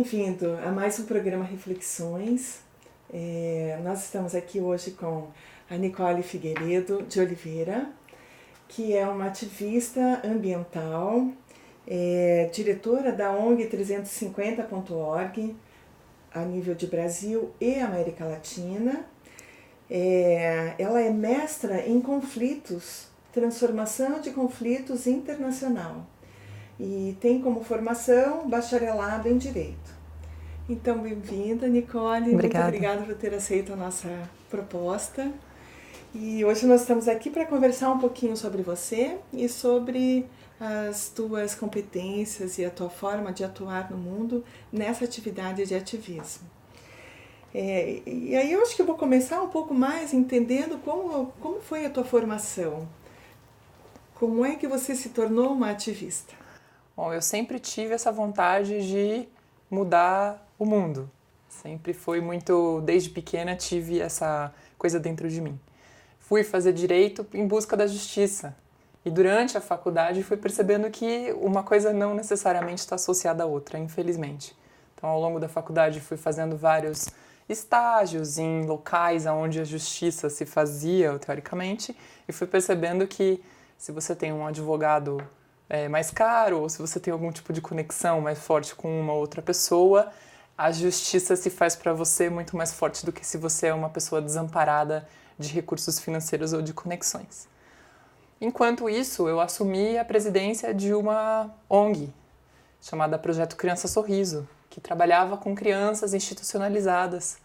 Bem-vindo a mais um programa Reflexões. Nós estamos aqui hoje com a Nicole Figueiredo de Oliveira, que é uma ativista ambiental, diretora da ONG 350.org a nível de Brasil e América Latina. Ela é mestra em conflitos, transformação de conflitos internacional e tem como formação bacharelado em Direito. Então, bem-vinda, Nicole. Obrigada. Muito obrigada por ter aceito a nossa proposta. E hoje nós estamos aqui para conversar um pouquinho sobre você e sobre as tuas competências e a tua forma de atuar no mundo nessa atividade de ativismo. E aí eu acho que eu vou começar um pouco mais entendendo como foi a tua formação. Como é que você se tornou uma ativista? Bom, eu sempre tive essa vontade de mudar o mundo. Sempre foi muito, desde pequena, tive essa coisa dentro de mim. Fui fazer direito em busca da justiça. E durante a faculdade fui percebendo que uma coisa não necessariamente está associada à outra, infelizmente. Então, ao longo da faculdade fui fazendo vários estágios em locais onde a justiça se fazia, teoricamente, e fui percebendo que se você tem um advogado mais caro, ou se você tem algum tipo de conexão mais forte com uma outra pessoa, a justiça se faz para você muito mais forte do que se você é uma pessoa desamparada de recursos financeiros ou de conexões. Enquanto isso, eu assumi a presidência de uma ONG, chamada Projeto Criança Sorriso, que trabalhava com crianças institucionalizadas.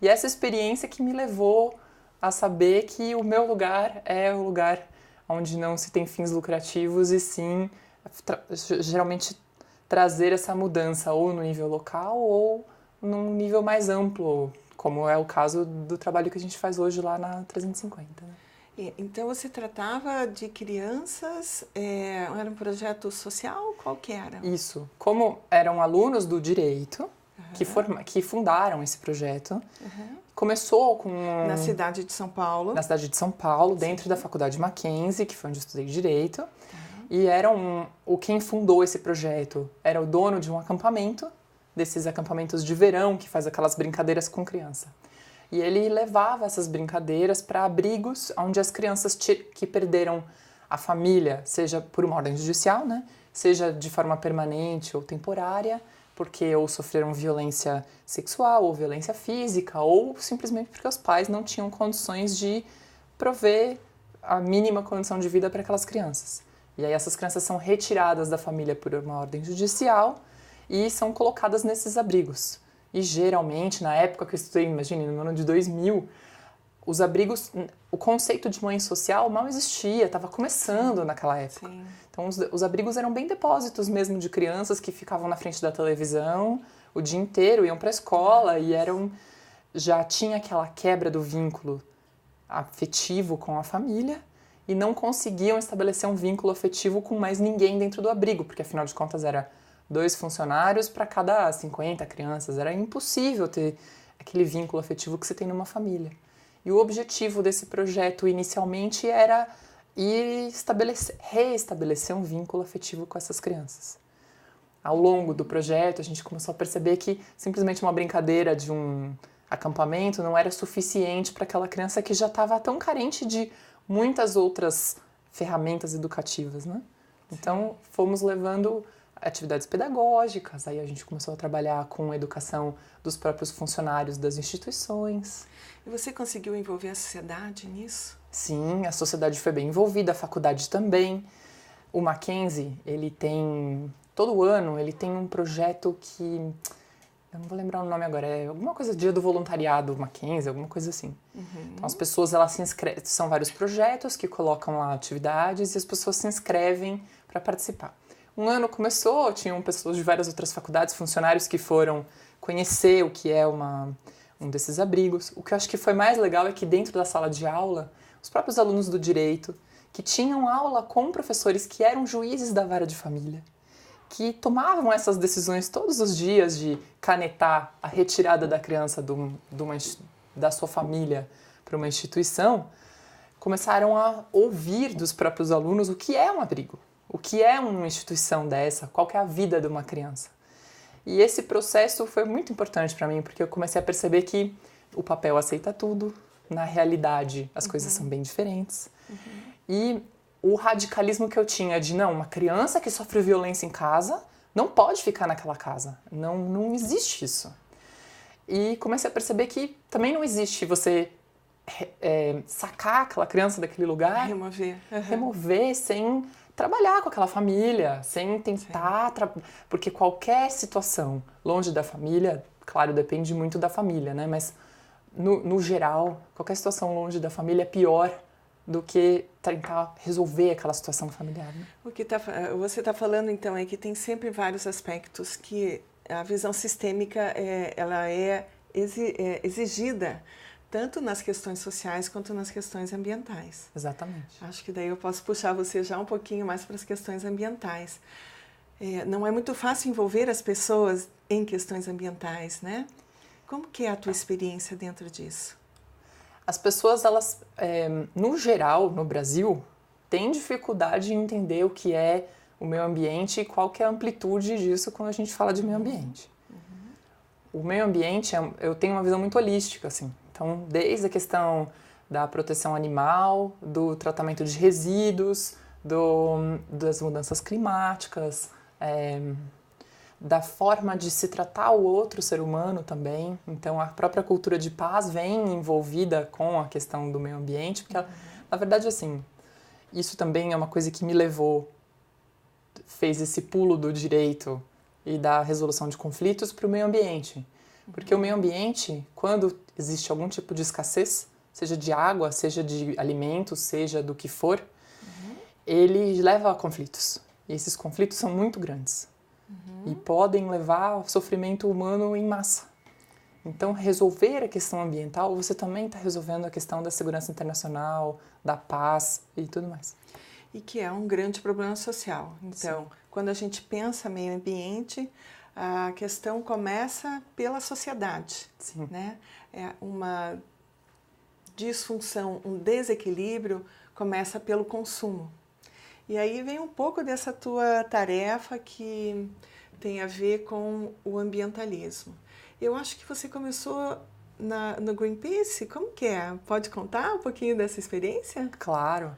E essa experiência que me levou a saber que o meu lugar é o lugar onde não se tem fins lucrativos e sim, geralmente, trazer essa mudança ou no nível local ou num nível mais amplo, como é o caso do trabalho que a gente faz hoje lá na 350. Né? Então você tratava de crianças, era um projeto social? Qual que era? Isso, como eram alunos do direito que fundaram esse projeto, começou com... Na cidade de São Paulo. Na cidade de São Paulo, dentro da Faculdade Mackenzie, que foi onde eu estudei Direito. E quem fundou esse projeto era o dono de um acampamento, desses acampamentos de verão, que faz aquelas brincadeiras com criança. E ele levava essas brincadeiras para abrigos onde as crianças que perderam a família, seja por uma ordem judicial, né, seja de forma permanente ou temporária, porque ou sofreram violência sexual ou violência física, ou simplesmente porque os pais não tinham condições de prover a mínima condição de vida para aquelas crianças. E aí essas crianças são retiradas da família por uma ordem judicial e são colocadas nesses abrigos. E geralmente, na época que eu estudei, imagine, no ano de 2000, os abrigos, o conceito de mãe social mal existia, estava começando naquela época. Sim. Então os abrigos eram bem depósitos mesmo de crianças que ficavam na frente da televisão o dia inteiro, iam para a escola e já tinha aquela quebra do vínculo afetivo com a família e não conseguiam estabelecer um vínculo afetivo com mais ninguém dentro do abrigo, porque afinal de contas era 2 funcionários para cada 50 crianças, era impossível ter aquele vínculo afetivo que você tem numa família. E o objetivo desse projeto inicialmente era reestabelecer um vínculo afetivo com essas crianças. Ao longo do projeto, a gente começou a perceber que simplesmente uma brincadeira de um acampamento não era suficiente para aquela criança que já estava tão carente de muitas outras ferramentas educativas, né? Então, fomos levando atividades pedagógicas, aí a gente começou a trabalhar com a educação dos próprios funcionários das instituições. E você conseguiu envolver a sociedade nisso? Sim, a sociedade foi bem envolvida, a faculdade também. O Mackenzie, todo ano, ele tem um projeto que, eu não vou lembrar o nome agora, é alguma coisa, Dia do Voluntariado Mackenzie, alguma coisa assim. Então as pessoas, elas se inscrevem, são vários projetos que colocam lá atividades e as pessoas se inscrevem para participar. Um ano começou, tinham pessoas de várias outras faculdades, funcionários que foram conhecer o que é um desses abrigos. O que eu acho que foi mais legal é que dentro da sala de aula, os próprios alunos do direito, que tinham aula com professores que eram juízes da vara de família, que tomavam essas decisões todos os dias de canetar a retirada da criança da sua família para uma instituição, começaram a ouvir dos próprios alunos o que é um abrigo, o que é uma instituição dessa, qual que é a vida de uma criança. E esse processo foi muito importante para mim, porque eu comecei a perceber que o papel aceita tudo, na realidade as coisas são bem diferentes. E o radicalismo que eu tinha de, não, uma criança que sofre violência em casa não pode ficar naquela casa. Não existe isso. E comecei a perceber que também não existe você sacar aquela criança daquele lugar, remover sem trabalhar com aquela família, sem tentar... Porque qualquer situação longe da família, claro, depende muito da família, né? Mas, no geral, qualquer situação longe da família é pior do que tentar resolver aquela situação familiar. Né? O que você está falando, então, é que tem sempre vários aspectos que a visão sistêmica ela é exigida tanto nas questões sociais quanto nas questões ambientais. Exatamente. Acho que daí eu posso puxar você já um pouquinho mais para as questões ambientais. Não é muito fácil envolver as pessoas em questões ambientais, né? Como que é a tua experiência dentro disso? As pessoas, elas, no geral, no Brasil, têm dificuldade em entender o que é o meio ambiente e qual que é a amplitude disso quando a gente fala de meio ambiente. O meio ambiente, eu tenho uma visão muito holística, assim. Então, desde a questão da proteção animal, do tratamento de resíduos, das mudanças climáticas, da forma de se tratar o outro ser humano também. Então, a própria cultura de paz vem envolvida com a questão do meio ambiente, porque, na verdade, assim, isso também é uma coisa que me levou, fez esse pulo do direito e da resolução de conflitos para o meio ambiente. Porque o meio ambiente, quando existe algum tipo de escassez, seja de água, seja de alimentos, seja do que for, ele leva a conflitos. E esses conflitos são muito grandes. E podem levar ao sofrimento humano em massa. Então, resolver a questão ambiental, você também está resolvendo a questão da segurança internacional, da paz e tudo mais. E que é um grande problema social. Então, quando a gente pensa meio ambiente, a questão começa pela sociedade. Sim. Né? É uma disfunção, um desequilíbrio começa pelo consumo. E aí vem um pouco dessa tua tarefa que tem a ver com o ambientalismo. Eu acho que você começou no Greenpeace, como que é? Pode contar um pouquinho dessa experiência? Claro.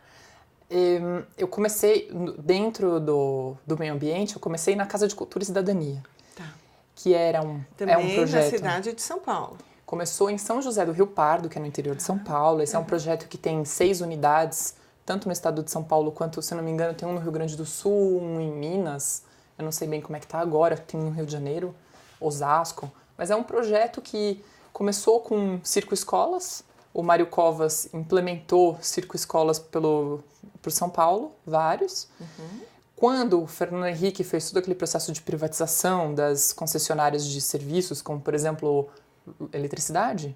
Eu comecei, dentro do meio ambiente, eu comecei na Casa de Cultura e Cidadania. Tá. Que era também um projeto... na cidade de São Paulo. Começou em São José do Rio Pardo, que é no interior de São Paulo. Esse é um projeto que tem 6 unidades, tanto no estado de São Paulo quanto, se não me engano, tem um no Rio Grande do Sul, um em Minas. Eu não sei bem como é que está agora, tem um no Rio de Janeiro, Osasco. Mas é um projeto que começou com circo-escolas. O Mário Covas implementou circo-escolas por São Paulo, vários. Quando o Fernando Henrique fez todo aquele processo de privatização das concessionárias de serviços, como, por exemplo, eletricidade,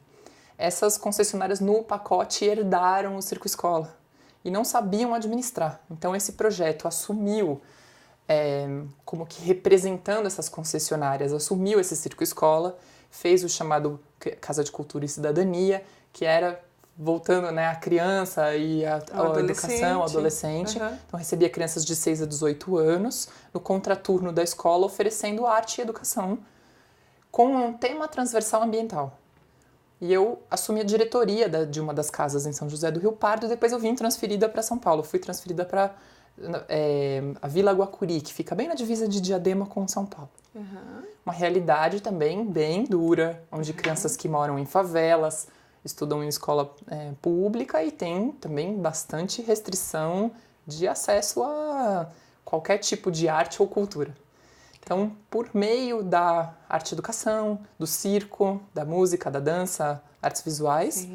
essas concessionárias no pacote herdaram o circo-escola e não sabiam administrar. Então, esse projeto assumiu, como que representando essas concessionárias, assumiu esse circo-escola, fez o chamado Casa de Cultura e Cidadania, que era voltando, né, a criança e a educação, ao adolescente. Então, recebia crianças de 6 a 18 anos, no contraturno da escola, oferecendo arte e educação, com um tema transversal ambiental. E eu assumi a diretoria de uma das casas em São José do Rio Pardo, e depois eu vim transferida para São Paulo. Fui transferida para a Vila Guacuri, que fica bem na divisa de Diadema com São Paulo. Uma realidade também bem dura, onde crianças que moram em favelas estudam em escola pública e tem também bastante restrição de acesso a qualquer tipo de arte ou cultura. Então, por meio da arte e educação, do circo, da música, da dança, artes visuais,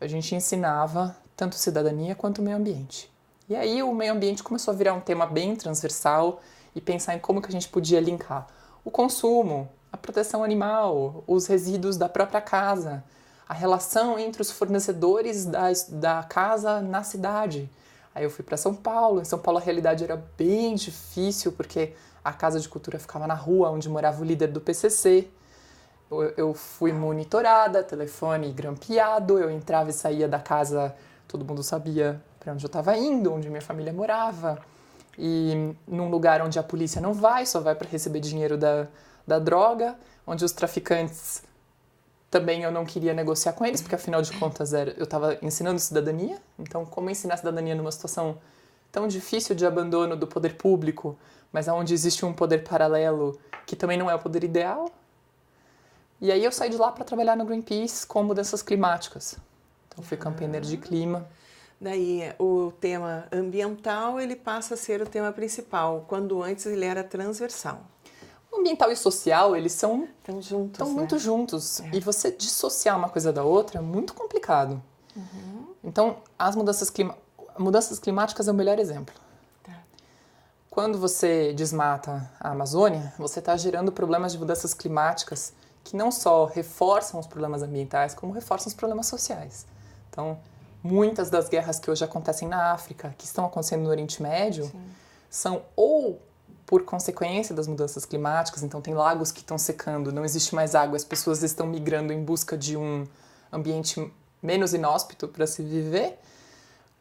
a gente ensinava tanto cidadania quanto meio ambiente. E aí o meio ambiente começou a virar um tema bem transversal e pensar em como que a gente podia linkar o consumo, a proteção animal, os resíduos da própria casa, a relação entre os fornecedores da casa na cidade. Aí eu fui para São Paulo. Em São Paulo a realidade era bem difícil, porque a Casa de Cultura ficava na rua onde morava o líder do PCC. Eu fui monitorada, telefone grampeado, eu entrava e saía da casa, todo mundo sabia para onde eu estava indo, onde minha família morava. e num lugar onde a polícia não vai, só vai para receber dinheiro da droga, onde os traficantes também eu não queria negociar com eles, porque afinal de contas eu estava ensinando cidadania, então como ensinar cidadania numa situação tão difícil de abandono do poder público, mas onde existe um poder paralelo que também não é o poder ideal? E aí eu saí de lá para trabalhar no Greenpeace com mudanças climáticas. Então fui campaigner de clima. Daí o tema ambiental ele passa a ser o tema principal, quando antes ele era transversal. O ambiental e o social, eles são Estão muito juntos. E você dissociar uma coisa da outra é muito complicado. Então, as mudanças climáticas é o melhor exemplo. Tá. Quando você desmata a Amazônia, você está gerando problemas de mudanças climáticas que não só reforçam os problemas ambientais, como reforçam os problemas sociais. Então, muitas das guerras que hoje acontecem na África, que estão acontecendo no Oriente Médio, são ou por consequência das mudanças climáticas, então tem lagos que estão secando, não existe mais água, as pessoas estão migrando em busca de um ambiente menos inóspito para se viver,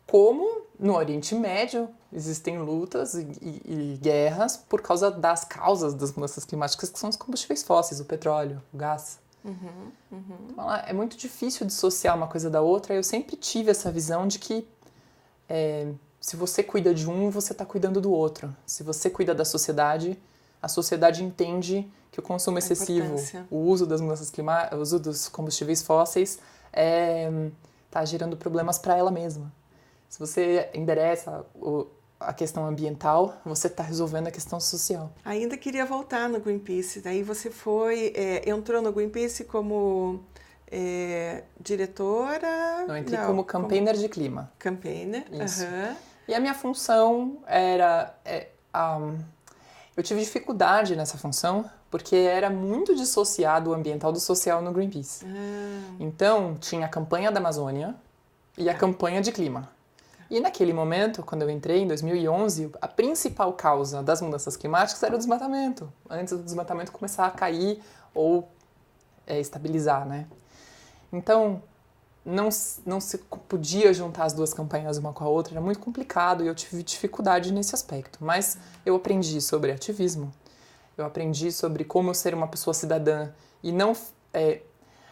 como no Oriente Médio existem lutas e guerras por causa das causas das mudanças climáticas, que são os combustíveis fósseis, o petróleo, o gás. Então, é muito difícil dissociar uma coisa da outra. Eu sempre tive essa visão de que se você cuida de um, você está cuidando do outro. Se você cuida da sociedade, a sociedade entende que o consumo excessivo, o uso das mudanças climáticas, o uso dos combustíveis fósseis está gerando problemas para ela mesma. Se você endereça a questão ambiental, você está resolvendo a questão social. Ainda queria voltar no Greenpeace. Daí você entrou no Greenpeace como diretora? Não, entrei como campaigner de clima. Campaigner, isso. E a minha função era... eu tive dificuldade nessa função, porque era muito dissociado o ambiental do social no Greenpeace. Então, tinha a campanha da Amazônia e a campanha de clima. E naquele momento, quando eu entrei, em 2011, a principal causa das mudanças climáticas era o desmatamento. Antes do desmatamento começar a cair ou estabilizar, né? Então, não se podia juntar as duas campanhas uma com a outra, era muito complicado e eu tive dificuldade nesse aspecto. Mas eu aprendi sobre ativismo, eu aprendi sobre como ser uma pessoa cidadã e não...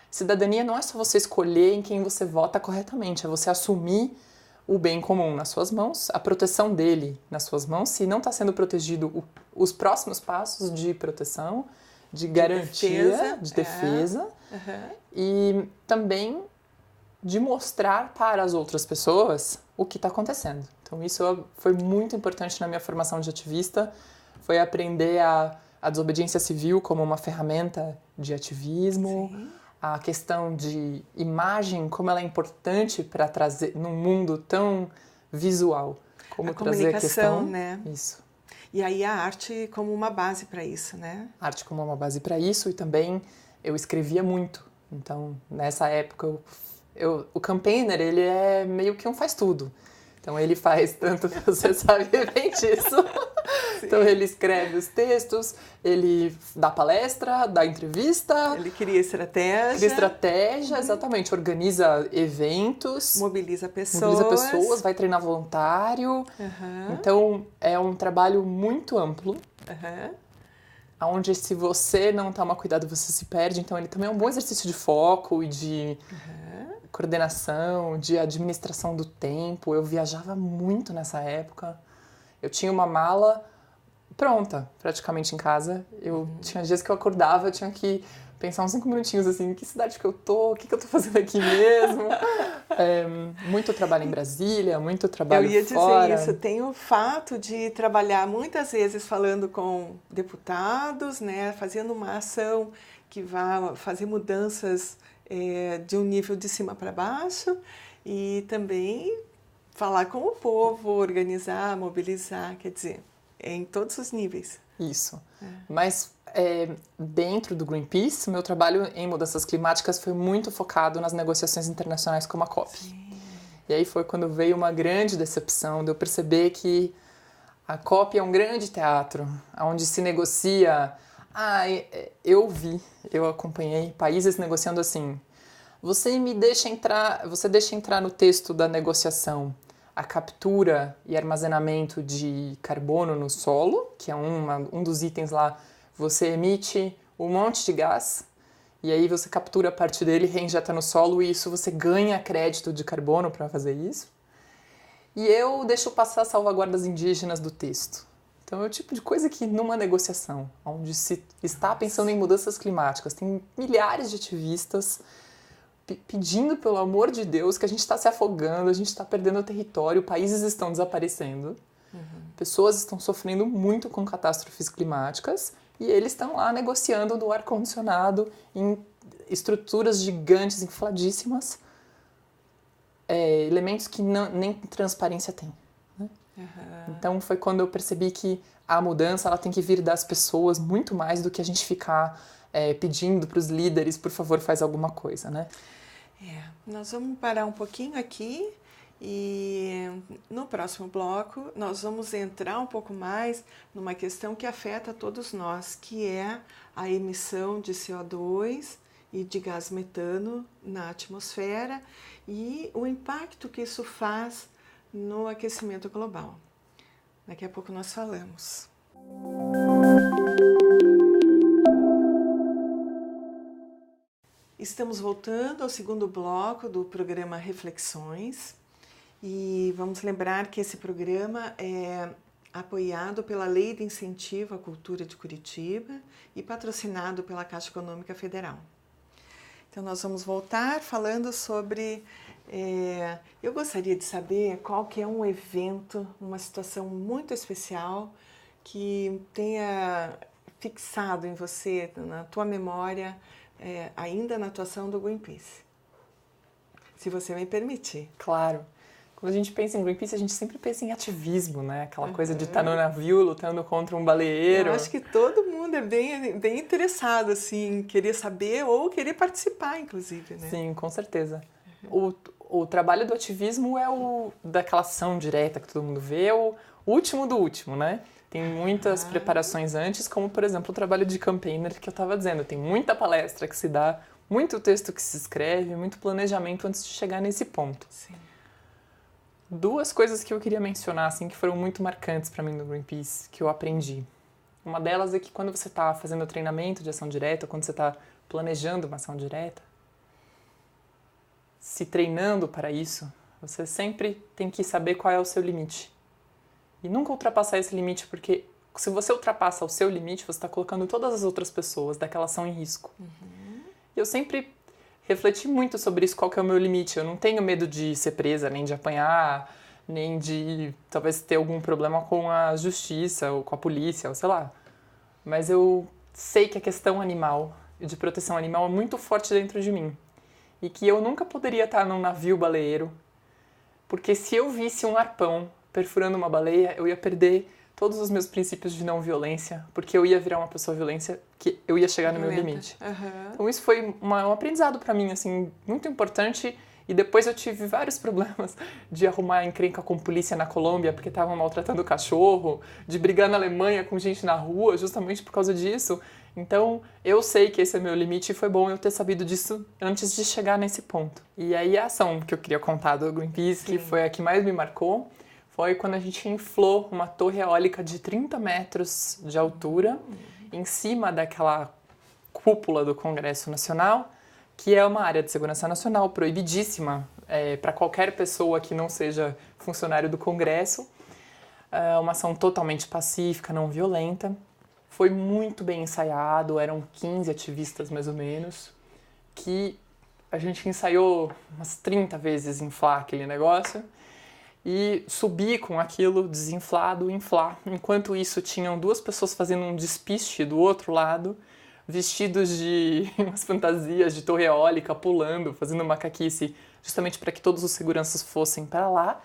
cidadania não é só você escolher em quem você vota corretamente, é você assumir o bem comum nas suas mãos, a proteção dele nas suas mãos, se não está sendo protegido, os próximos passos de proteção, de garantia, de defesa, e também de mostrar para as outras pessoas o que está acontecendo. Então isso foi muito importante na minha formação de ativista, foi aprender a desobediência civil como uma ferramenta de ativismo, a questão de imagem, como ela é importante para trazer num mundo tão visual, como trazer a questão, né? Isso. E aí a arte como uma base para isso, né? A arte como uma base para isso, e também eu escrevia muito. Então, nessa época, o campaigner, ele é meio que um faz-tudo. Então, ele faz tanto, você sabe bem disso. Então, ele escreve os textos, ele dá palestra, dá entrevista. Ele cria estratégia. Exatamente. Organiza eventos. Mobiliza pessoas. Vai treinar voluntário. Então, é um trabalho muito amplo. Onde, se você não toma cuidado, você se perde. Então, ele também é um bom exercício de foco e de coordenação, de administração do tempo. Eu viajava muito nessa época. Eu tinha uma mala pronta, praticamente, em casa. Tinha dias que eu acordava, eu tinha que pensar uns 5 minutinhos, assim, que cidade que eu tô, o que eu tô fazendo aqui mesmo. Muito trabalho em Brasília, muito trabalho fora. Eu ia dizer isso, tem o fato de trabalhar muitas vezes falando com deputados, né, fazendo uma ação que vá fazer mudanças de um nível de cima para baixo e também falar com o povo, organizar, mobilizar, quer dizer, em todos os níveis. Isso. Mas dentro do Greenpeace, o meu trabalho em mudanças climáticas foi muito focado nas negociações internacionais como a COP. E aí foi quando veio uma grande decepção de eu perceber que a COP é um grande teatro, onde se negocia... eu acompanhei países negociando assim, você deixa entrar no texto da negociação a captura e armazenamento de carbono no solo, que é um dos itens lá. Você emite um monte de gás e aí você captura parte dele, reinjeta no solo e isso você ganha crédito de carbono para fazer isso. E eu deixo passar salvaguardas indígenas do texto. Então é o tipo de coisa que numa negociação, onde se está pensando em mudanças climáticas, tem milhares de ativistas pedindo, pelo amor de Deus, que a gente está se afogando, a gente está perdendo o território, países estão desaparecendo, pessoas estão sofrendo muito com catástrofes climáticas e eles estão lá negociando no ar-condicionado, em estruturas gigantes, infladíssimas, elementos que nem transparência tem. Né? Então foi quando eu percebi que a mudança ela tem que vir das pessoas muito mais do que a gente ficar pedindo para os líderes, por favor, faz alguma coisa, né? Nós vamos parar um pouquinho aqui e no próximo bloco nós vamos entrar um pouco mais numa questão que afeta todos nós, que é a emissão de CO2 e de gás metano na atmosfera e o impacto que isso faz no aquecimento global. Daqui a pouco nós falamos. Estamos voltando ao segundo bloco do programa Reflexões e vamos lembrar que esse programa é apoiado pela Lei de Incentivo à Cultura de Curitiba e patrocinado pela Caixa Econômica Federal. Então nós vamos voltar falando sobre... eu gostaria de saber qual que é um evento, uma situação muito especial que tenha fixado em você, na tua memória, ainda na atuação do Greenpeace. Se você me permitir. Claro. Quando a gente pensa em Greenpeace, a gente sempre pensa em ativismo, né? Aquela coisa de estar no navio lutando contra um baleeiro. Eu acho que todo mundo é bem interessado, assim, em querer saber ou querer participar, inclusive, né? Sim, com certeza. O trabalho do ativismo é daquela ação direta que todo mundo vê, é o último do último, né? Tem muitas preparações antes, como, por exemplo, o trabalho de campaigner que eu estava dizendo. Tem muita palestra que se dá, muito texto que se escreve, muito planejamento antes de chegar nesse ponto. Sim. Duas coisas que eu queria mencionar, assim, que foram muito marcantes para mim no Greenpeace, que eu aprendi. Uma delas é que quando você está fazendo treinamento de ação direta, quando você está planejando uma ação direta, se treinando para isso, você sempre tem que saber qual é o seu limite. E nunca ultrapassar esse limite, porque se você ultrapassa o seu limite, você está colocando todas as outras pessoas daquela ação em risco. E eu sempre refleti muito sobre isso, qual que é o meu limite. Eu não tenho medo de ser presa, nem de apanhar, nem de talvez ter algum problema com a justiça, ou com a polícia, ou sei lá. Mas eu sei que a questão animal e de proteção animal é muito forte dentro de mim. E que eu nunca poderia estar num navio baleeiro, porque se eu visse um arpão perfurando uma baleia, eu ia perder todos os meus princípios de não violência, porque eu ia virar uma pessoa violência, que eu ia chegar no meu limite. Então isso foi um aprendizado para mim, assim, muito importante, e depois eu tive vários problemas de arrumar encrenca com polícia na Colômbia, porque estavam maltratando o cachorro, de brigar na Alemanha com gente na rua, justamente por causa disso. Então, eu sei que esse é meu limite e foi bom eu ter sabido disso antes de chegar nesse ponto. E aí a ação que eu queria contar do Greenpeace, que foi a que mais me marcou, foi quando a gente inflou uma torre eólica de 30 metros de altura em cima daquela cúpula do Congresso Nacional, que é uma área de segurança nacional proibidíssima para qualquer pessoa que não seja funcionário do Congresso. Uma ação totalmente pacífica, não violenta. Foi muito bem ensaiado, eram 15 ativistas mais ou menos, que a gente ensaiou umas 30 vezes inflar aquele negócio e subir com aquilo desinflado, inflar. Enquanto isso, tinham duas pessoas fazendo um despiste do outro lado, vestidos de umas fantasias de torre eólica, pulando, fazendo macaquice, justamente para que todos os seguranças fossem para lá.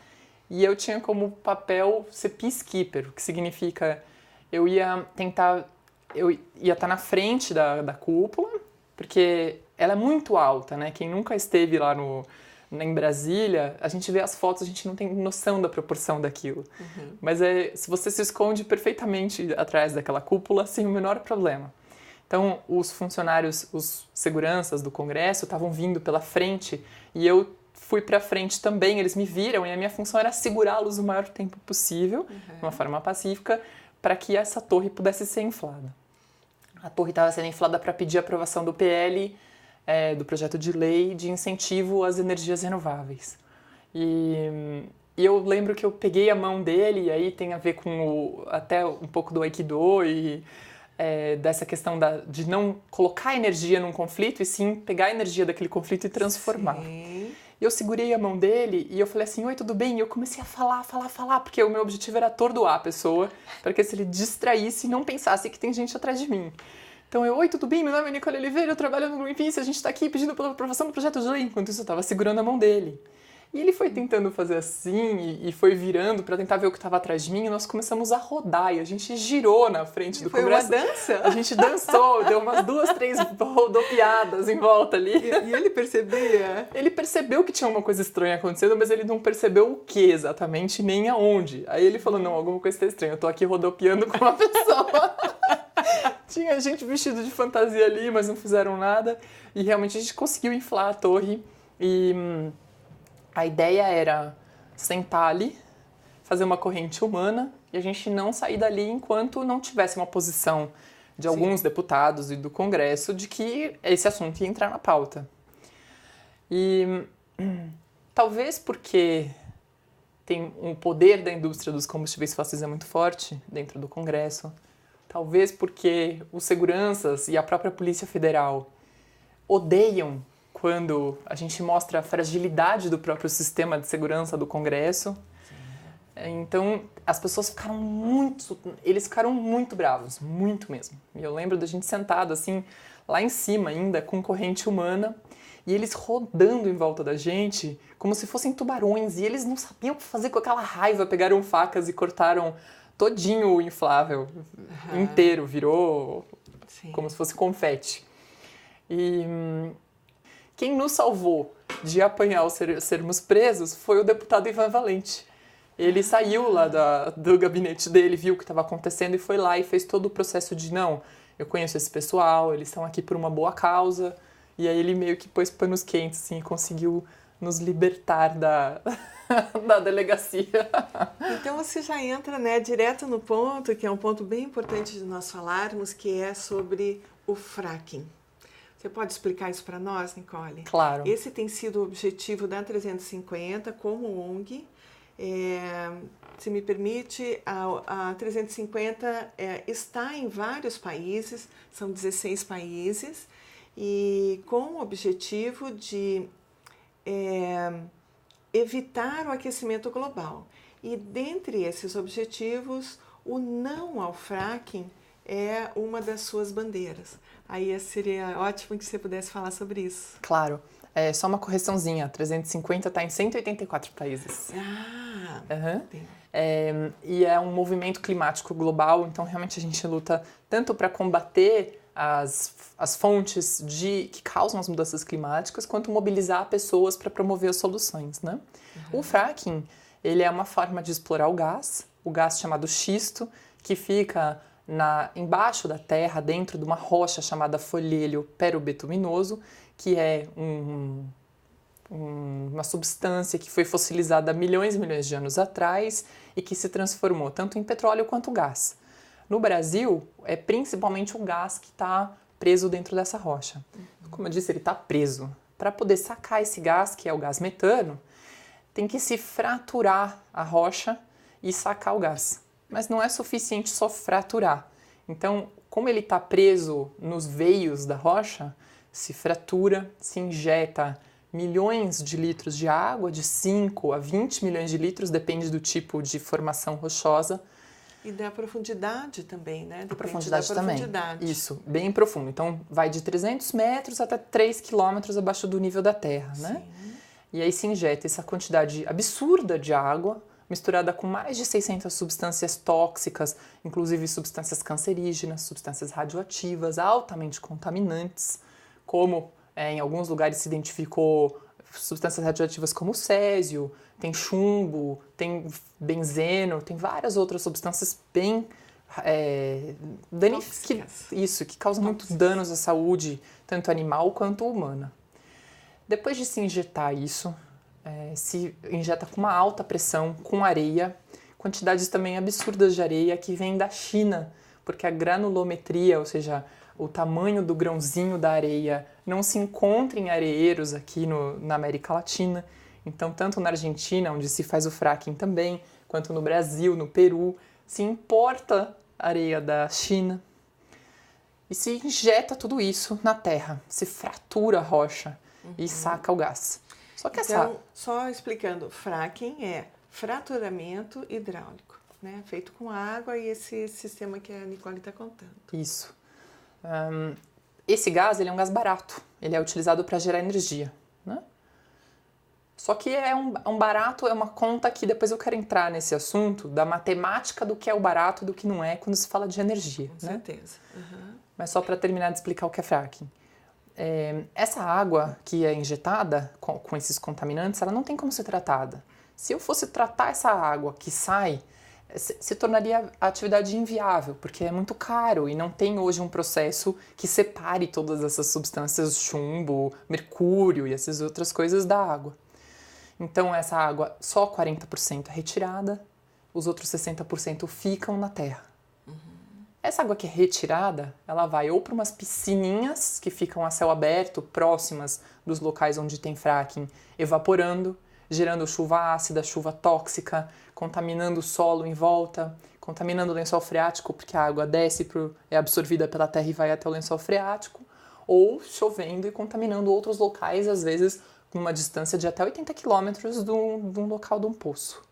E eu tinha como papel ser peacekeeper, o que significa eu ia estar na frente da cúpula, porque ela é muito alta, né? Quem nunca esteve lá em Brasília, a gente vê as fotos, a gente não tem noção da proporção daquilo. Mas se você se esconde perfeitamente atrás daquela cúpula, sem o menor problema. Então, os funcionários, os seguranças do Congresso estavam vindo pela frente e eu fui pra frente também, eles me viram e a minha função era segurá-los o maior tempo possível, de uma forma pacífica, para que essa torre pudesse ser inflada. A torre estava sendo inflada para pedir a aprovação do PL, do projeto de lei de incentivo às energias renováveis. E eu lembro que eu peguei a mão dele, e aí tem a ver com até um pouco do Aikido e dessa questão de não colocar energia num conflito, e sim pegar a energia daquele conflito e transformar. Sim. E eu segurei a mão dele e eu falei assim, oi, tudo bem? E eu comecei a falar, porque o meu objetivo era atordoar a pessoa, para que se ele distraísse e não pensasse que tem gente atrás de mim. Então oi, tudo bem? Meu nome é Nicole Oliveira, eu trabalho no Greenpeace, a gente está aqui pedindo pela aprovação do projeto de lei. Enquanto isso eu estava segurando a mão dele. E ele foi tentando fazer assim e foi virando para tentar ver o que estava atrás de mim, e nós começamos a rodar e a gente girou na frente do Congresso. Foi uma dança? A gente dançou, deu umas 2, 3 rodopiadas em volta ali. E ele percebia? Ele percebeu que tinha uma coisa estranha acontecendo, mas ele não percebeu o que exatamente, nem aonde. Aí ele falou, não, alguma coisa está estranha, eu tô aqui rodopiando com uma pessoa. Tinha gente vestida de fantasia ali, mas não fizeram nada. E realmente a gente conseguiu inflar a torre e a ideia era sentar ali, fazer uma corrente humana e a gente não sair dali enquanto não tivesse uma posição de alguns deputados e do Congresso de que esse assunto ia entrar na pauta. E talvez porque tem um poder da indústria dos combustíveis fósseis é muito forte dentro do Congresso, talvez porque os seguranças e a própria Polícia Federal odeiam quando a gente mostra a fragilidade do próprio sistema de segurança do Congresso. Então, as pessoas ficaram muito bravos, muito mesmo. E eu lembro da gente sentado assim, lá em cima ainda, com corrente humana, e eles rodando em volta da gente, como se fossem tubarões, e eles não sabiam o que fazer com aquela raiva, pegaram facas e cortaram todinho o inflável, inteiro, virou como se fosse confete. E quem nos salvou de apanhar ou sermos presos foi o deputado Ivan Valente. Ele saiu lá do gabinete dele, viu o que estava acontecendo e foi lá e fez todo o processo de, não, eu conheço esse pessoal, eles estão aqui por uma boa causa. E aí ele meio que pôs panos quentes, assim, e conseguiu nos libertar da delegacia. Então você já entra, né, direto no ponto, que é um ponto bem importante de nós falarmos, que é sobre o fracking. Você pode explicar isso para nós, Nicole? Claro. Esse tem sido o objetivo da 350 como ONG. Se me permite, a 350 está em vários países, são 16 países, e com o objetivo de evitar o aquecimento global. E dentre esses objetivos, o não ao fracking é uma das suas bandeiras. Aí seria ótimo que você pudesse falar sobre isso. Claro. Só uma correçãozinha, 350 está em 184 países. E é um movimento climático global, então realmente a gente luta tanto para combater as fontes que causam as mudanças climáticas, quanto mobilizar pessoas para promover as soluções, né? O fracking, ele é uma forma de explorar o gás chamado xisto, que fica embaixo da terra, dentro de uma rocha chamada folhêlio perobetuminoso, que é uma substância que foi fossilizada há milhões e milhões de anos atrás e que se transformou tanto em petróleo quanto gás. No Brasil, é principalmente o gás que está preso dentro dessa rocha. Como eu disse, ele está preso. Para poder sacar esse gás, que é o gás metano, tem que se fraturar a rocha e sacar o gás. Mas não é suficiente só fraturar. Então, como ele está preso nos veios da rocha, se fratura, se injeta milhões de litros de água, de 5 a 20 milhões de litros, depende do tipo de formação rochosa. E da profundidade também, né? A profundidade também. Isso, bem profundo. Então, vai de 300 metros até 3 quilômetros abaixo do nível da terra, né? Sim. E aí se injeta essa quantidade absurda de água, misturada com mais de 600 substâncias tóxicas, inclusive substâncias cancerígenas, substâncias radioativas, altamente contaminantes, como em alguns lugares se identificou substâncias radioativas como césio, tem chumbo, tem benzeno, tem várias outras substâncias bem que causam muitos danos à saúde, tanto animal quanto humana. Depois de se injetar isso, se injeta com uma alta pressão, com areia, quantidades também absurdas de areia que vem da China, porque a granulometria, ou seja, o tamanho do grãozinho da areia, não se encontra em areeiros aqui na América Latina. Então, tanto na Argentina, onde se faz o fracking também, quanto no Brasil, no Peru, se importa areia da China e se injeta tudo isso na terra, se fratura a rocha e saca o gás. Só que então, só explicando, fracking é fraturamento hidráulico, né? Feito com água e esse sistema que a Nicole está contando. Isso. Esse gás, ele é um gás barato, ele é utilizado para gerar energia, né? Só que é um barato, é uma conta que depois eu quero entrar nesse assunto da matemática do que é o barato e do que não é quando se fala de energia. Com certeza. Mas só para terminar de explicar o que é fracking. Essa água que é injetada com esses contaminantes, ela não tem como ser tratada. Se eu fosse tratar essa água que sai, se tornaria a atividade inviável, porque é muito caro e não tem hoje um processo que separe todas essas substâncias, chumbo, mercúrio e essas outras coisas da água. Então essa água, só 40% é retirada, os outros 60% ficam na terra. Essa água que é retirada, ela vai ou para umas piscininhas que ficam a céu aberto, próximas dos locais onde tem fracking, evaporando, gerando chuva ácida, chuva tóxica, contaminando o solo em volta, contaminando o lençol freático, porque a água desce, é absorvida pela terra e vai até o lençol freático, ou chovendo e contaminando outros locais, às vezes numa distância de até 80 quilômetros de um local de um poço.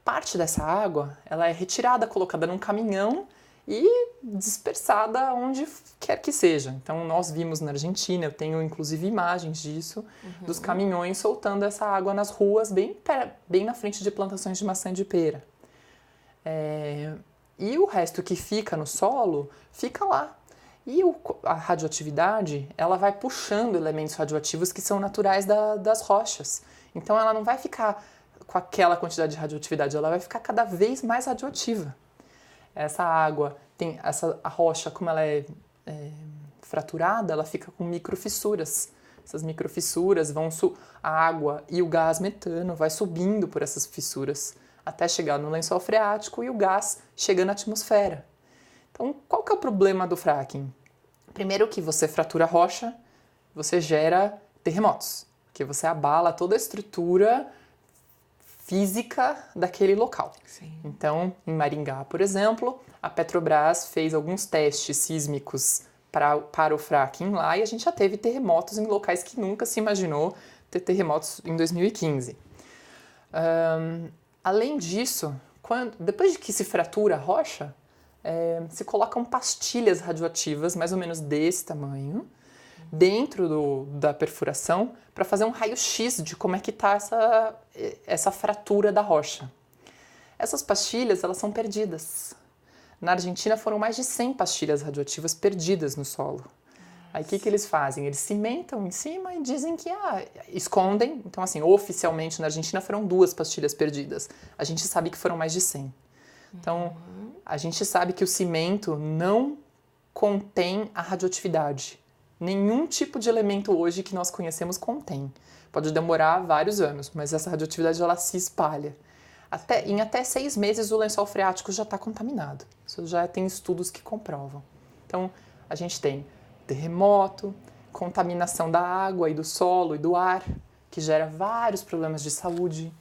Parte dessa água ela é retirada, colocada num caminhão e dispersada onde quer que seja. Então nós vimos na Argentina, eu tenho inclusive imagens disso, dos caminhões soltando essa água nas ruas, bem na frente de plantações de maçã e de pera. E o resto que fica no solo, fica lá. E a radioatividade, ela vai puxando elementos radioativos que são naturais das rochas. Então ela não vai ficar com aquela quantidade de radioatividade, ela vai ficar cada vez mais radioativa. Essa água, a rocha, como ela é fraturada, ela fica com microfissuras. Essas microfissuras a água e o gás metano vai subindo por essas fissuras até chegar no lençol freático e o gás chega na atmosfera. Então, qual que é o problema do fracking? Primeiro que você fratura a rocha, você gera terremotos, porque você abala toda a estrutura física daquele local. Sim. Então, em Maringá, por exemplo, a Petrobras fez alguns testes sísmicos para o fracking lá e a gente já teve terremotos em locais que nunca se imaginou ter terremotos em 2015. Além disso, depois de que se fratura a rocha, se colocam pastilhas radioativas, mais ou menos desse tamanho, dentro da perfuração, para fazer um raio-x de como é que está essa fratura da rocha. Essas pastilhas, elas são perdidas. Na Argentina foram mais de 100 pastilhas radioativas perdidas no solo. Aí o que eles fazem? Eles cimentam em cima e dizem que escondem. Então, assim, oficialmente na Argentina foram 2 pastilhas perdidas. A gente sabe que foram mais de 100. Então, a gente sabe que o cimento não contém a radioatividade. Nenhum tipo de elemento hoje que nós conhecemos contém. Pode demorar vários anos, mas essa radioatividade ela se espalha. Em até 6 meses o lençol freático já está contaminado. Isso já tem estudos que comprovam. Então, a gente tem terremoto, contaminação da água e do solo e do ar, que gera vários problemas de saúde.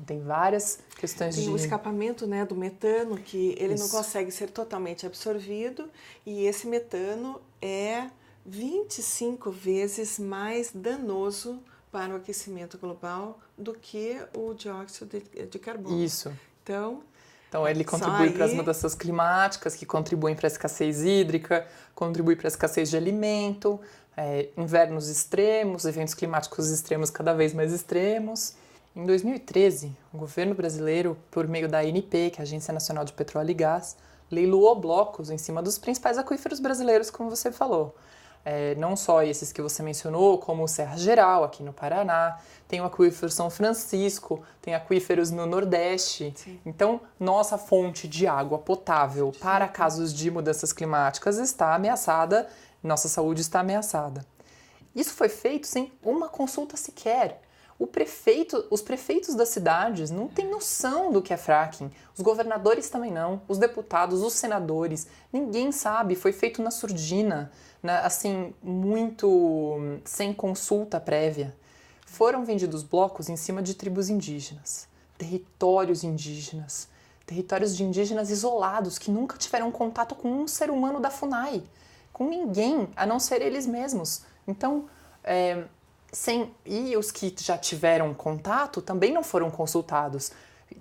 Tem várias questões Tem o escapamento, né, do metano, que ele não consegue ser totalmente absorvido, e esse metano é 25 vezes mais danoso para o aquecimento global do que o dióxido de carbono. Isso. Então ele contribui para as mudanças climáticas, que contribuem para a escassez hídrica, contribui para a escassez de alimento, invernos extremos, eventos climáticos extremos cada vez mais extremos. Em 2013, o governo brasileiro, por meio da ANP, que é a Agência Nacional de Petróleo e Gás, leiloou blocos em cima dos principais aquíferos brasileiros, como você falou. Não só esses que você mencionou, como o Serra Geral, aqui no Paraná, tem o aquífero São Francisco, tem aquíferos no Nordeste. Sim. Então, nossa fonte de água potável para casos de mudanças climáticas está ameaçada, nossa saúde está ameaçada. Isso foi feito sem uma consulta sequer. Os prefeitos das cidades não têm noção do que é fracking. Os governadores também não. Os deputados, os senadores, ninguém sabe. Foi feito na surdina, assim, muito sem consulta prévia. Foram vendidos blocos em cima de tribos indígenas, territórios de indígenas isolados que nunca tiveram contato com um ser humano da FUNAI, com ninguém, a não ser eles mesmos. Então, e os que já tiveram contato também não foram consultados,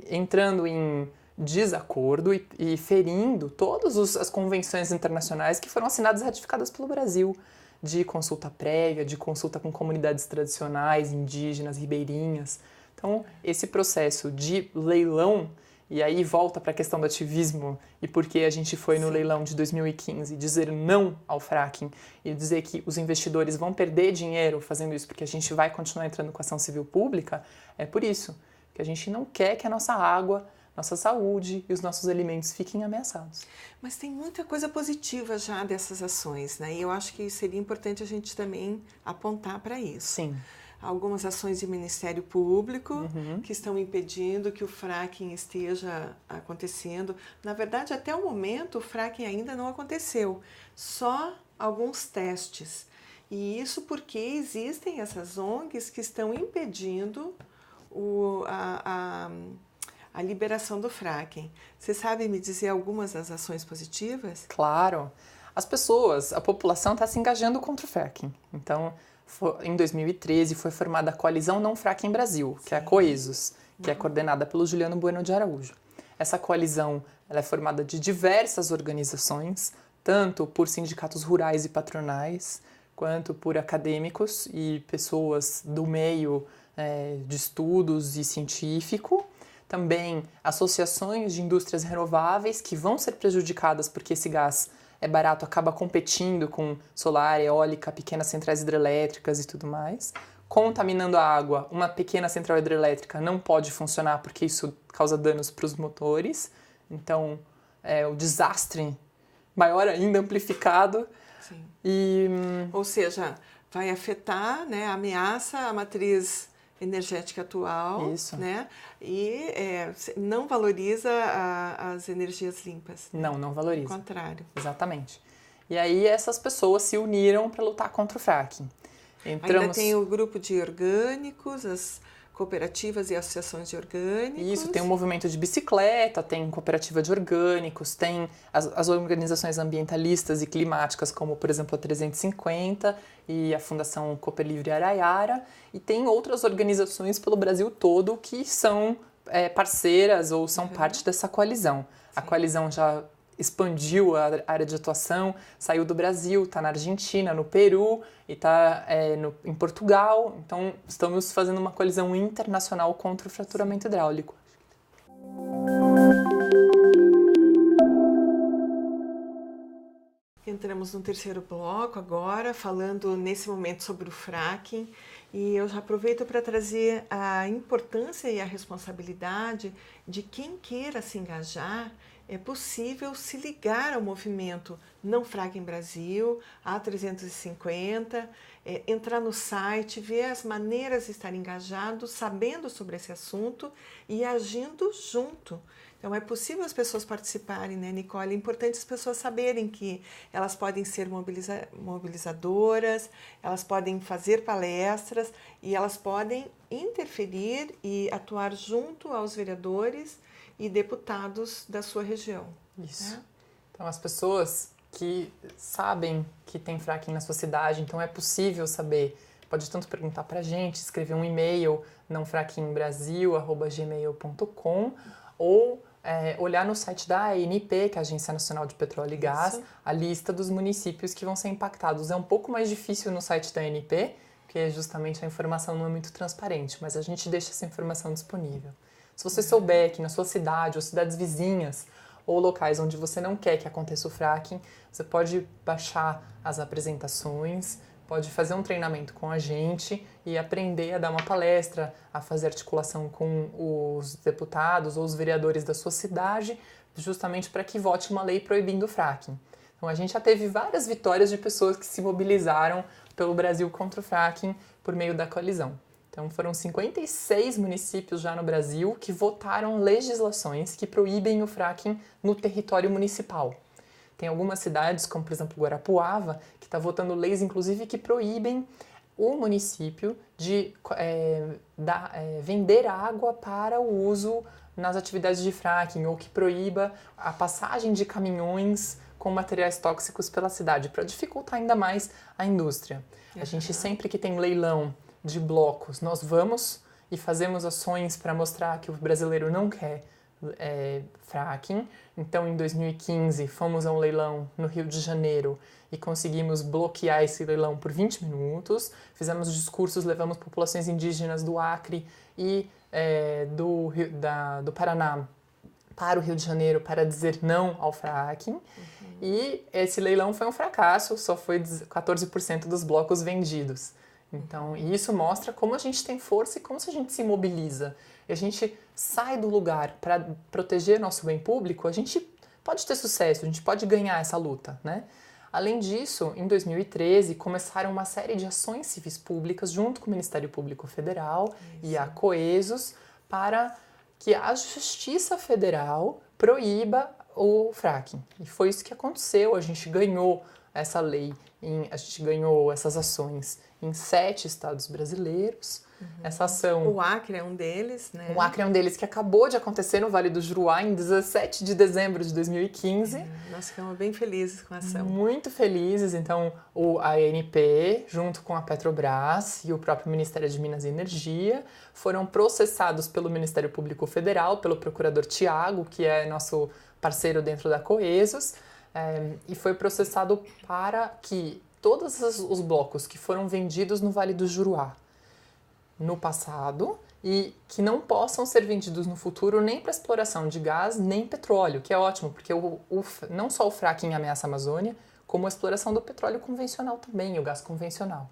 entrando em desacordo e ferindo todas as convenções internacionais que foram assinadas e ratificadas pelo Brasil, de consulta prévia, de consulta com comunidades tradicionais, indígenas, ribeirinhas. Então, esse processo de leilão, e aí volta para a questão do ativismo e por que a gente foi no leilão de 2015 dizer não ao fracking e dizer que os investidores vão perder dinheiro fazendo isso porque a gente vai continuar entrando com ação civil pública, é por isso que a gente não quer que a nossa água, nossa saúde e os nossos alimentos fiquem ameaçados. Mas tem muita coisa positiva já dessas ações, né? E eu acho que seria importante a gente também apontar para isso. Sim. Algumas ações de Ministério Público que estão impedindo que o fracking esteja acontecendo. Na verdade, até o momento, o fracking ainda não aconteceu. Só alguns testes. E isso porque existem essas ONGs que estão impedindo a liberação do fracking. Você sabe me dizer algumas das ações positivas? Claro. A população está se engajando contra o fracking. Então, em 2013 foi formada a Coalizão Não Fracking Brasil, que é a COESUS, que é coordenada pelo Juliano Bueno de Araújo. Essa coalizão ela é formada de diversas organizações, tanto por sindicatos rurais e patronais, quanto por acadêmicos e pessoas do meio de estudos e científico. Também associações de indústrias renováveis que vão ser prejudicadas porque esse gás é barato, acaba competindo com solar, eólica, pequenas centrais hidrelétricas e tudo mais. Contaminando a água, uma pequena central hidrelétrica não pode funcionar porque isso causa danos para os motores. Então, é o desastre maior ainda, amplificado. Sim. E, ou seja, vai afetar, né, ameaça a matriz energética atual, isso. Né? E não valoriza as energias limpas. Não valoriza. Ao contrário. Exatamente. E aí essas pessoas se uniram para lutar contra o fracking. Ainda tem o grupo de orgânicos, as cooperativas e associações de orgânicos. Isso, tem o movimento de bicicleta, tem cooperativa de orgânicos, tem as organizações ambientalistas e climáticas, como, por exemplo, a 350 e a Fundação Cooper Livre Araiara, e tem outras organizações pelo Brasil todo que são parceiras ou são parte dessa coalizão. Sim. A coalizão já expandiu a área de atuação, saiu do Brasil, está na Argentina, no Peru e está em Portugal. Então, estamos fazendo uma coalizão internacional contra o fraturamento hidráulico. Entramos no terceiro bloco agora, falando nesse momento sobre o fracking. E eu já aproveito para trazer a importância e a responsabilidade de quem queira se engajar. É possível se ligar ao movimento Não Fracking Brasil, A350, entrar no site, ver as maneiras de estar engajado, sabendo sobre esse assunto e agindo junto. Então, é possível as pessoas participarem, né, Nicole? É importante as pessoas saberem que elas podem ser mobilizadoras, elas podem fazer palestras e elas podem interferir e atuar junto aos vereadores e deputados da sua região. Isso. Né? Então, as pessoas que sabem que tem fracking na sua cidade, então é possível saber, pode tanto perguntar para a gente, escrever um e-mail, nãofrackingbrasil@gmail.com, ou olhar no site da ANP, que é a Agência Nacional de Petróleo e Gás, Isso. a lista dos municípios que vão ser impactados. É um pouco mais difícil no site da ANP, porque justamente a informação não é muito transparente, mas a gente deixa essa informação disponível. Se você souber que na sua cidade ou cidades vizinhas ou locais onde você não quer que aconteça o fracking, você pode baixar as apresentações, pode fazer um treinamento com a gente e aprender a dar uma palestra, a fazer articulação com os deputados ou os vereadores da sua cidade, justamente para que vote uma lei proibindo o fracking. Então a gente já teve várias vitórias de pessoas que se mobilizaram pelo Brasil contra o fracking por meio da coalizão. Então, foram 56 municípios já no Brasil que votaram legislações que proíbem o fracking no território municipal. Tem algumas cidades, como por exemplo Guarapuava, que está votando leis, inclusive, que proíbem o município de vender água para o uso nas atividades de fracking, ou que proíba a passagem de caminhões com materiais tóxicos pela cidade, para dificultar ainda mais a indústria. A gente, sempre que tem leilão de blocos, nós vamos e fazemos ações para mostrar que o brasileiro não quer fracking. Então, em 2015, fomos a um leilão no Rio de Janeiro e conseguimos bloquear esse leilão por 20 minutos. Fizemos discursos, levamos populações indígenas do Acre e do Paraná para o Rio de Janeiro para dizer não ao fracking. E esse leilão foi um fracasso, só foi 14% dos blocos vendidos. Então, isso mostra como a gente tem força e como a gente se mobiliza. E a gente sai do lugar para proteger nosso bem público, a gente pode ter sucesso, a gente pode ganhar essa luta, né? Além disso, em 2013, começaram uma série de ações civis públicas junto com o Ministério Público Federal e a Coesos para que a Justiça Federal proíba o fracking. E foi isso que aconteceu, a gente ganhou essa lei, a gente ganhou essas ações em 7 estados brasileiros. Essa ação... O Acre é um deles, né? O Acre é um deles que acabou de acontecer no Vale do Juruá em 17 de dezembro de 2015. Nós ficamos bem felizes com a ação. Muito felizes. Então, a ANP, junto com a Petrobras e o próprio Ministério de Minas e Energia, foram processados pelo Ministério Público Federal, pelo procurador Tiago, que é nosso parceiro dentro da Coesos, e foi processado para que todos os blocos que foram vendidos no Vale do Juruá no passado e que não possam ser vendidos no futuro nem para exploração de gás nem petróleo, que é ótimo, porque não só o fracking ameaça a Amazônia, como a exploração do petróleo convencional também, o gás convencional.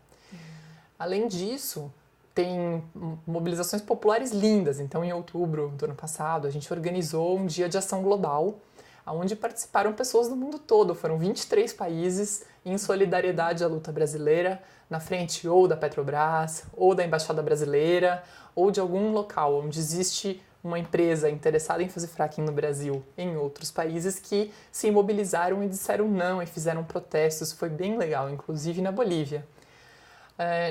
Além disso, tem mobilizações populares lindas. Então, em outubro do ano passado, a gente organizou um dia de ação global, onde participaram pessoas do mundo todo. Foram 23 países em solidariedade à luta brasileira, na frente ou da Petrobras, ou da Embaixada Brasileira, ou de algum local onde existe uma empresa interessada em fazer fracking no Brasil, em outros países, que se mobilizaram e disseram não e fizeram protestos. Foi bem legal, inclusive na Bolívia.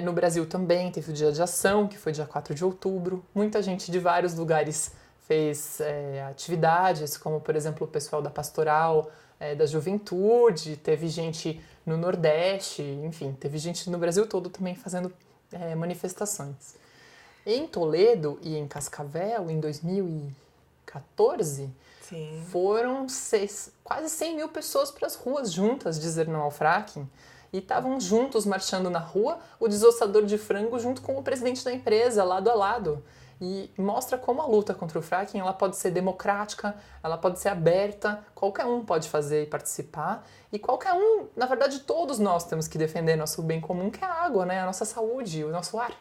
No Brasil também teve o Dia de Ação, que foi dia 4 de outubro. Muita gente de vários lugares fez atividades, como, por exemplo, o pessoal da Pastoral da Juventude, teve gente no Nordeste, enfim, teve gente no Brasil todo também fazendo manifestações. Em Toledo e em Cascavel, em 2014, foram quase 100 mil pessoas para as ruas juntas dizer não ao fracking. E estavam juntos marchando na rua, o desossador de frango junto com o presidente da empresa, lado a lado. E mostra como a luta contra o fracking ela pode ser democrática, ela pode ser aberta, qualquer um pode fazer e participar. E qualquer um, na verdade, todos nós temos que defender nosso bem comum, que é a água, né? A nossa saúde, o nosso ar.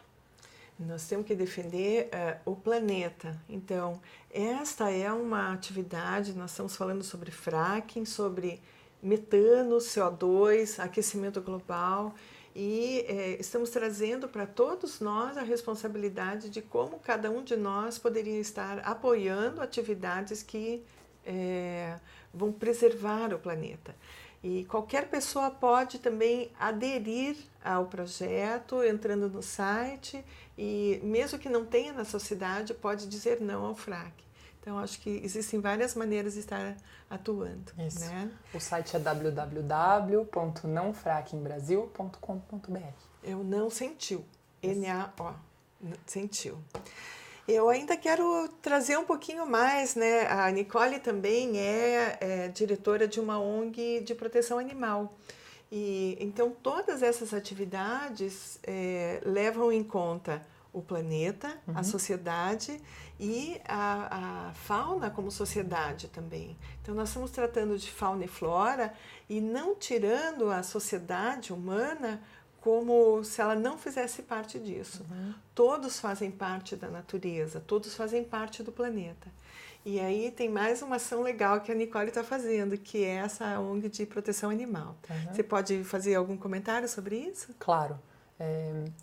Nós temos que defender o planeta. Então, esta é uma atividade, nós estamos falando sobre fracking, sobre metano, CO2, aquecimento global, e estamos trazendo para todos nós a responsabilidade de como cada um de nós poderia estar apoiando atividades que vão preservar o planeta. E qualquer pessoa pode também aderir ao projeto, entrando no site, e mesmo que não tenha na sua cidade, pode dizer não ao fracking. Então, acho que existem várias maneiras de estar atuando. Isso. Né? O site é www.nãofrackingbrasil.com.br. Eu não sentiu. N-A-O. Sentiu. Eu ainda quero trazer um pouquinho mais, né? A Nicole também é diretora de uma ONG de proteção animal. E, então, todas essas atividades levam em conta o planeta, a sociedade e a fauna como sociedade também. Então, nós estamos tratando de fauna e flora e não tirando a sociedade humana como se ela não fizesse parte disso. Todos fazem parte da natureza, todos fazem parte do planeta. E aí tem mais uma ação legal que a Nicole está fazendo, que é essa ONG de proteção animal. Você pode fazer algum comentário sobre isso? Claro.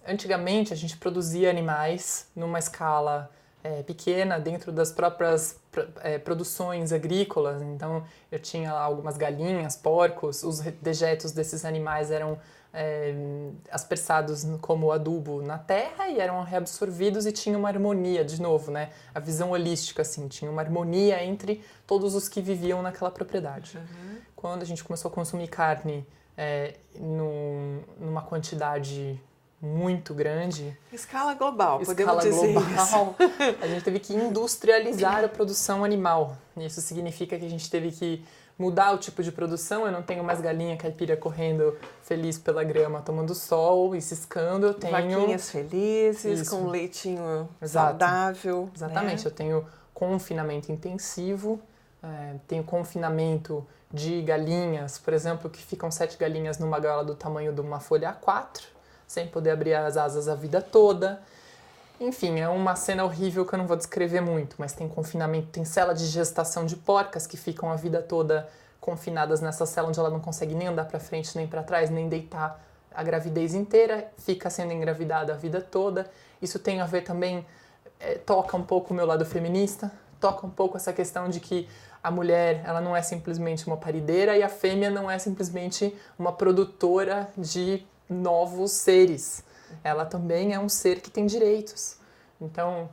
Antigamente a gente produzia animais numa escala pequena dentro das próprias produções agrícolas. Então eu tinha lá algumas galinhas, porcos, os dejetos desses animais eram aspersados como adubo na terra e eram reabsorvidos e tinha uma harmonia, de novo, né? A visão holística, assim, tinha uma harmonia entre todos os que viviam naquela propriedade. Quando a gente começou a consumir carne numa quantidade muito grande... Escala global, podemos dizer isso. A gente teve que industrializar a produção animal. Isso significa que a gente teve que mudar o tipo de produção. Eu não tenho mais galinha caipira correndo feliz pela grama, tomando sol e ciscando. Eu tenho... Vaquinhas felizes, com leitinho saudável. Exatamente. Né? Eu tenho confinamento intensivo, tenho confinamento de galinhas, por exemplo, que ficam 7 galinhas numa gaiola do tamanho de uma folha A4, sem poder abrir as asas a vida toda. Enfim, é uma cena horrível que eu não vou descrever muito, mas tem confinamento, tem cela de gestação de porcas que ficam a vida toda confinadas nessa cela onde ela não consegue nem andar para frente, nem para trás, nem deitar a gravidez inteira, fica sendo engravidada a vida toda. Isso tem a ver também, toca um pouco o meu lado feminista, toca um pouco essa questão de que a mulher, ela não é simplesmente uma parideira e a fêmea não é simplesmente uma produtora de novos seres. Ela também é um ser que tem direitos. Então,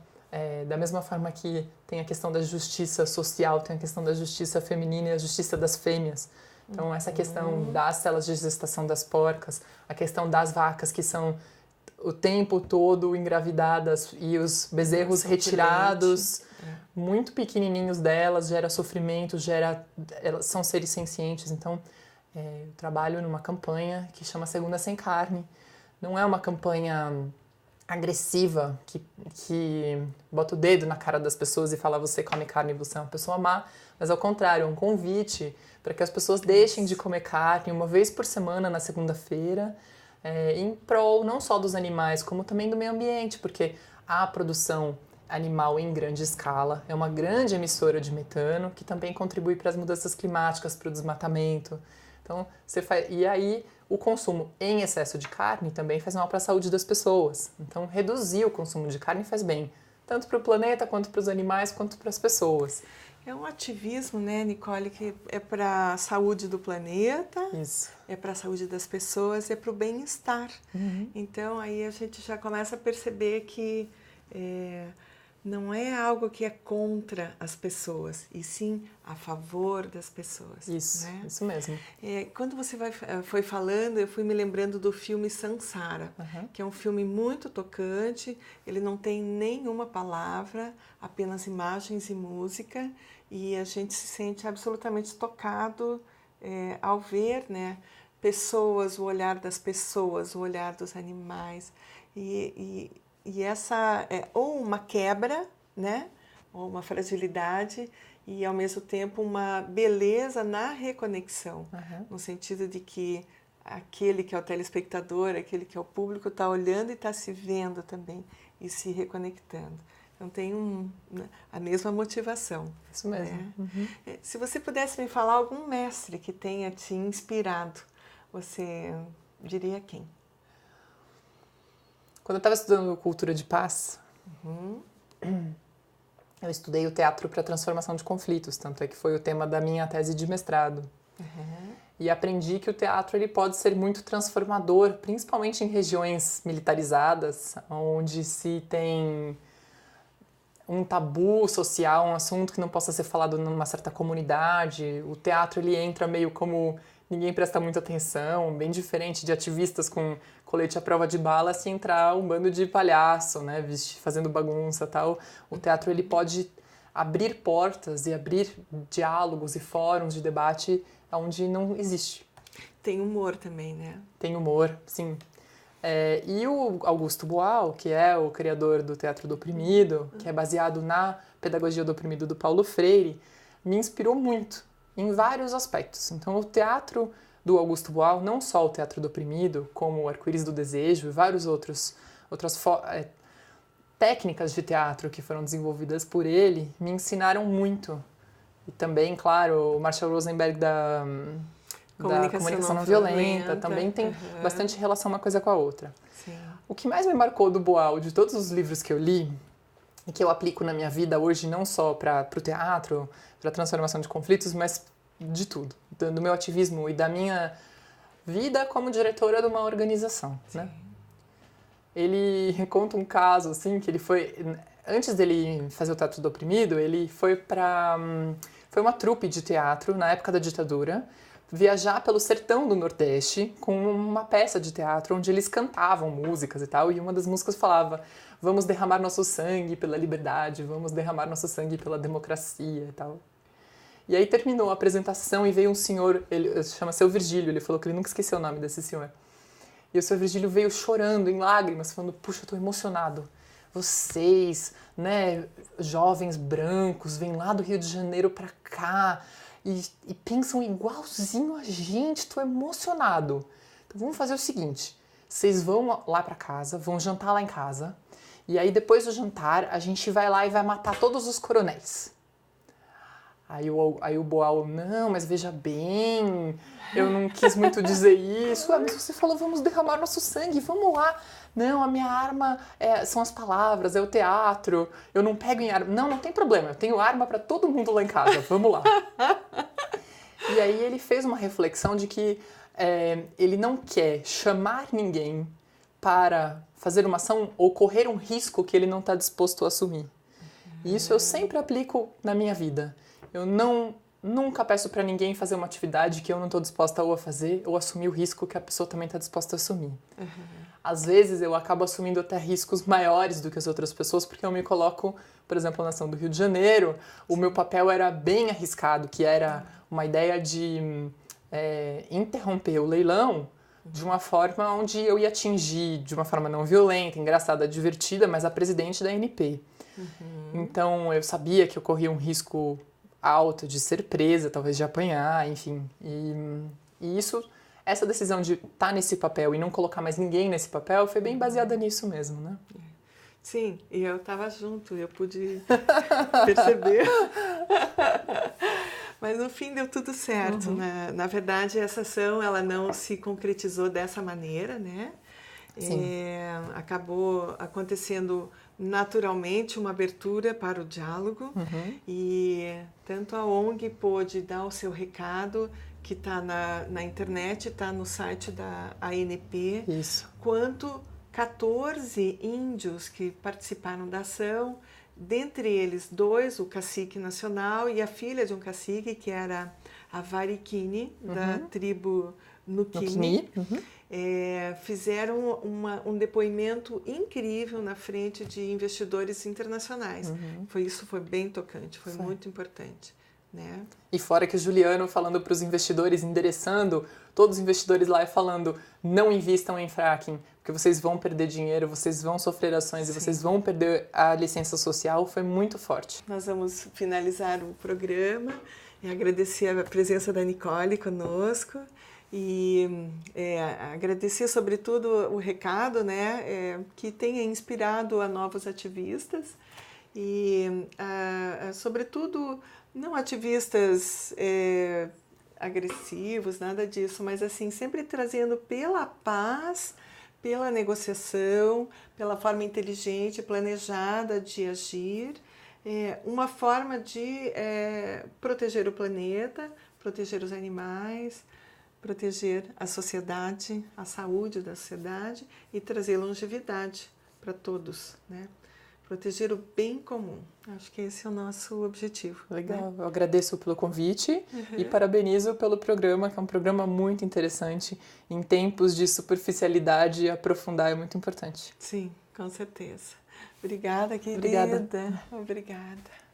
da mesma forma que tem a questão da justiça social, tem a questão da justiça feminina e a justiça das fêmeas. Então, essa questão das células de gestação das porcas, a questão das vacas que são o tempo todo engravidadas e os bezerros retirados, muito pequenininhos delas, gera sofrimento, elas são seres sencientes. Então, eu trabalho numa campanha que chama Segunda Sem Carne. Não é uma campanha agressiva que bota o dedo na cara das pessoas e fala você come carne e você é uma pessoa má, mas ao contrário, é um convite para que as pessoas deixem de comer carne uma vez por semana na segunda-feira, em prol não só dos animais, como também do meio ambiente, porque a produção animal em grande escala é uma grande emissora de metano que também contribui para as mudanças climáticas, para o desmatamento. Então, e aí o consumo em excesso de carne também faz mal para a saúde das pessoas. Então, reduzir o consumo de carne faz bem, tanto para o planeta, quanto para os animais, quanto para as pessoas. É um ativismo, né, Nicole, que é para a saúde do planeta, Isso. É para a saúde das pessoas, é para o bem-estar. Então, aí a gente já começa a perceber que não é algo que é contra as pessoas, e sim a favor das pessoas. Isso, né? Isso mesmo. Quando você foi falando, eu fui me lembrando do filme Sansara, que é um filme muito tocante, ele não tem nenhuma palavra, apenas imagens e música, e a gente se sente absolutamente tocado ao ver, né, pessoas, o olhar das pessoas, o olhar dos animais, e essa é ou uma quebra, né, ou uma fragilidade, e ao mesmo tempo uma beleza na reconexão, no sentido de que aquele que é o telespectador, aquele que é o público está olhando e está se vendo também e se reconectando. Então tem a mesma motivação. Isso mesmo. Né? Se você pudesse me falar algum mestre que tenha te inspirado, você diria quem? Quando eu estava estudando Cultura de Paz, eu estudei o teatro para transformação de conflitos, tanto é que foi o tema da minha tese de mestrado. E aprendi que o teatro ele pode ser muito transformador, principalmente em regiões militarizadas, onde se tem um tabu social, um assunto que não possa ser falado numa certa comunidade. O teatro ele entra meio como ninguém presta muita atenção, bem diferente de ativistas com colete à prova de bala se entrar um bando de palhaço, né, fazendo bagunça e tal. O teatro ele pode abrir portas e abrir diálogos e fóruns de debate onde não existe. Tem humor também, né? Tem humor, sim. E o Augusto Boal, que é o criador do Teatro do Oprimido, que é baseado na pedagogia do oprimido do Paulo Freire, me inspirou muito em vários aspectos. Então, o teatro do Augusto Boal, não só o Teatro do Oprimido, como o Arco-Íris do Desejo e várias outras técnicas de teatro que foram desenvolvidas por ele, me ensinaram muito. E também, claro, o Marshall Rosenberg da comunicação não violenta, também tem bastante relação uma coisa com a outra. Sim. O que mais me marcou do Boal, de todos os livros que eu li, e que eu aplico na minha vida hoje, não só para o teatro, para a transformação de conflitos, mas de tudo, do meu ativismo e da minha vida como diretora de uma organização, né? Ele conta um caso, assim, que ele foi... Antes dele fazer o Teatro do Oprimido, ele foi uma trupe de teatro, na época da ditadura, viajar pelo sertão do Nordeste com uma peça de teatro onde eles cantavam músicas e tal, e uma das músicas falava: vamos derramar nosso sangue pela liberdade, vamos derramar nosso sangue pela democracia e tal. E aí terminou a apresentação e veio um senhor, ele chama Seu Virgílio, ele falou que ele nunca esqueceu o nome desse senhor. E o Seu Virgílio veio chorando, em lágrimas, falando: puxa, eu tô emocionado. Vocês, né, jovens brancos, vêm lá do Rio de Janeiro pra cá e pensam igualzinho a gente, tô emocionado. Então vamos fazer o seguinte, vocês vão lá pra casa, vão jantar lá em casa, e aí depois do jantar a gente vai lá e vai matar todos os coronéis. Aí o Boal: não, mas veja bem, eu não quis muito dizer isso. Mas você falou: vamos derramar nosso sangue, vamos lá. Não, a minha arma são as palavras, é o teatro, eu não pego em arma. Não, não tem problema, eu tenho arma para todo mundo lá em casa, vamos lá. E aí ele fez uma reflexão de que ele não quer chamar ninguém para fazer uma ação ou correr um risco que ele não está disposto a assumir. E isso eu sempre aplico na minha vida. Eu nunca peço para ninguém fazer uma atividade que eu não estou disposta ou a fazer ou assumir o risco que a pessoa também está disposta a assumir. Às vezes eu acabo assumindo até riscos maiores do que as outras pessoas, porque eu me coloco, por exemplo, na ação do Rio de Janeiro, o meu papel era bem arriscado, que era uma ideia de interromper o leilão de uma forma onde eu ia atingir, de uma forma não violenta, engraçada, divertida, mas a presidente da ANP. Então eu sabia que eu corria um risco alto de ser presa, talvez de apanhar, enfim. E essa decisão de estar nesse papel e não colocar mais ninguém nesse papel foi bem baseada nisso mesmo, né? Sim, e eu estava junto, eu pude perceber. Mas no fim deu tudo certo, né? Na verdade, essa ação ela não se concretizou dessa maneira, né? Acabou acontecendo naturalmente uma abertura para o diálogo e tanto a ONG pôde dar o seu recado, que está na internet, está no site da ANP, quanto 14 índios que participaram da ação, dentre eles 2, o cacique nacional e a filha de um cacique, que era a Variquini, da tribo Nuquini. Fizeram um depoimento incrível na frente de investidores internacionais. Isso foi bem tocante, foi muito importante. Né? E fora que o Juliano falando para os investidores, endereçando todos os investidores lá e falando: não invistam em fracking, porque vocês vão perder dinheiro, vocês vão sofrer ações e vocês vão perder a licença social, foi muito forte. Nós vamos finalizar o programa e agradecer a presença da Nicole conosco e agradecer sobretudo o recado, né, que tenha inspirado a novos ativistas e sobretudo não ativistas agressivos, nada disso, mas assim, sempre trazendo pela paz, pela negociação, pela forma inteligente, planejada de agir, uma forma de proteger o planeta, proteger os animais, proteger a sociedade, a saúde da sociedade e trazer longevidade para todos, né? Proteger o bem comum. Acho que esse é o nosso objetivo. Legal. Né? Eu agradeço pelo convite e parabenizo pelo programa, que é um programa muito interessante. Em tempos de superficialidade, aprofundar é muito importante. Sim, com certeza. Obrigada, querida. Obrigada. Obrigada.